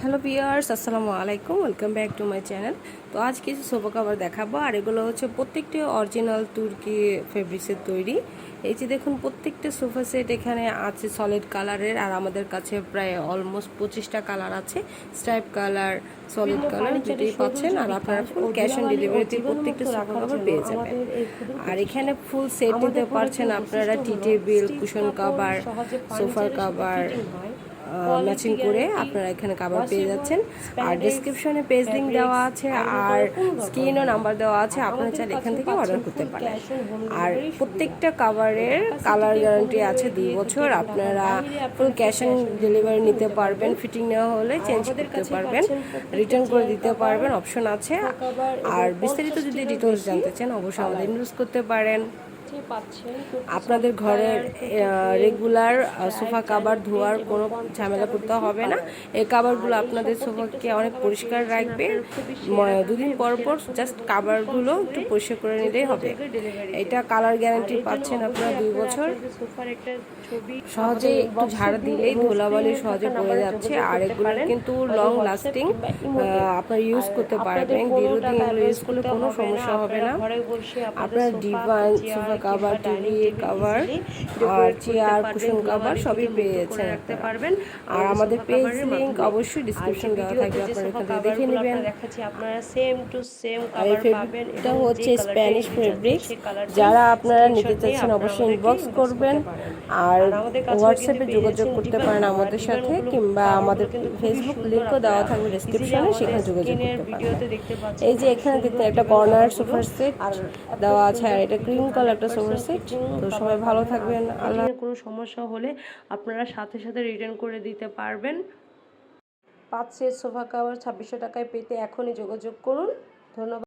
Hello viewers, আসসালামু আলাইকুম। Welcome back to my channel. তো আজ কিছু সোফা কভার দেখাবো, আর এগুলো হচ্ছে প্রত্যেকটি অরিজিনাল তুর্কি ফেব্রিক্সের তৈরি। এই যে দেখুন, প্রত্যেকটা সোফা সেট এখানে আছে সলিড কালারের, আর আমাদের কাছে প্রায় অলমোস্ট 25টা কালার আছে। স্ট্রাইপ কালার, সলিড কালার দুটোই পাচ্ছেন, আর আপনারা ফুল ক্যাশ অন ডেলিভারিতে প্রত্যেকটা সোফা কভার পেয়ে যাবেন। আর এখানে ফুল সেট নিতে পারছেন আপনারা, টি টেবিল, কুশন কভার, সোফার কভার ম্যাচিং করে আপনারা এখানে কাভার পেয়ে যাচ্ছেন। আর ডেসক্রিপশনে পেজ লিঙ্ক দেওয়া আছে, আর স্ক্রিনও নাম্বার দেওয়া আছে, আপনারা চাইলে এখান থেকে অর্ডার করতে পারেন। আর প্রত্যেকটা কাভারের কালার গ্যারান্টি আছে 2 বছর। আপনারা ফুল ক্যাশ অন ডেলিভারি নিতে পারবেন, ফিটিং নেওয়া হলে চেঞ্জ করতে পারবেন, রিটার্ন করে দিতে পারবেন, অপশন আছে। আর বিস্তারিত যদি ডিটেলস জানতে চান অবশ্যই আমাদের ইনবক্স করতে পারেন। আপনাদের ঘরের রেগুলার সোফা কাভার ধোয়ার কোনো ঝামেলা করতে হবে না। এই কাভারগুলো আপনাদের সোফাকে অনেক পরিষ্কার রাখবে। 2 দিন পর পর জাস্ট কাভারগুলো একটু পরিষ্কার করে নিলেই হবে। এটা কালার গ্যারান্টি পাচ্ছেন আপনারা 2 বছর। সহজে একটু ঝাড় দিলেই ধুলাবালি সহজে পড়ে যাচ্ছে। আর এগুলো কিন্তু লং লাস্টিং, আপনারা ইউজ করতে পারবেন দীর্ঘদিন, এগুলো ইউজ করলে কোনো সমস্যা হবে না। আপনার divan, sofa cover, TV cover, আর চেয়ার, কুশন কাভার সবই পেয়ে যাচ্ছেন রাখতে পারবেন। আর আমাদের পেজ লিংক অবশ্যই ডিসক্রিপশন দেওয়া থাকবে, আপনারা এখান থেকে দেখে নেবেন। আপনারা সেম টু সেম আর এই ফেব্রিকটা হচ্ছে স্প্যানিশ ফেব্রিক্স। যারা আপনারা নিতে চাচ্ছেন অবশ্যই ইনবক্স করবেন, আর হোয়াটসঅ্যাপে যোগাযোগ করতে পারেন আমাদের সাথে, কিংবা আমাদের ফেসবুক লিংকও দেওয়া থাকবে ডেসক্রিপশনে, সেখানে যোগাযোগ করতে পারবেন। এই যে এখানে দেখতে একটা কর্নার সোফার সেট দেওয়া আছে, আর এটা ক্রিম কালার একটা সোফার সেট। তো সবাই ভালো থাকবেন। আল্লাহ। কোনো সমস্যা হলে আপনারা সাথে সাথে রিটার্ন করে দিতে পারবেন। 5 সেট সোফা কাভার 2600 টাকায় পেতে এখনই যোগাযোগ করুন। ধন্যবাদ।